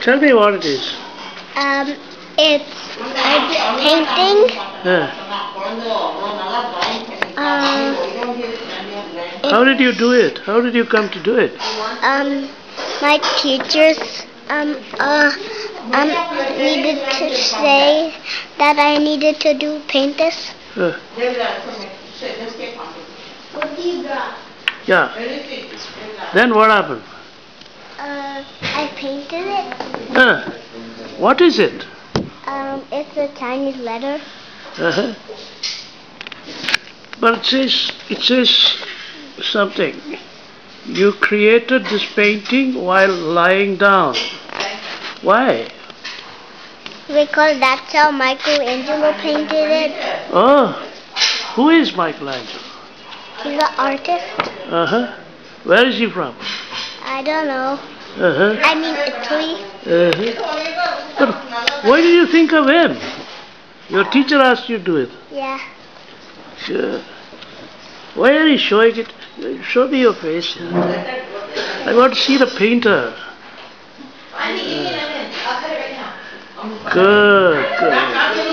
Tell me what it is. It's a painting. Yeah. How did you do it? How did you come to do it? My teachers needed to say that I needed to paint this. Yeah. Then what happened? I painted it. What is it? It's a Chinese letter. Uh-huh. But it says something. You created this painting while lying down. Why? Because that's how Michelangelo painted it. Oh, who is Michelangelo? He's an artist. Uh-huh. Where is he from? I don't know. Uh-huh. I mean Italy. Uh-huh. But why did you think of him? Your teacher asked you to do it. Yeah. Sure. Why are you showing it? Show me your face. I want to see the painter. Good, good.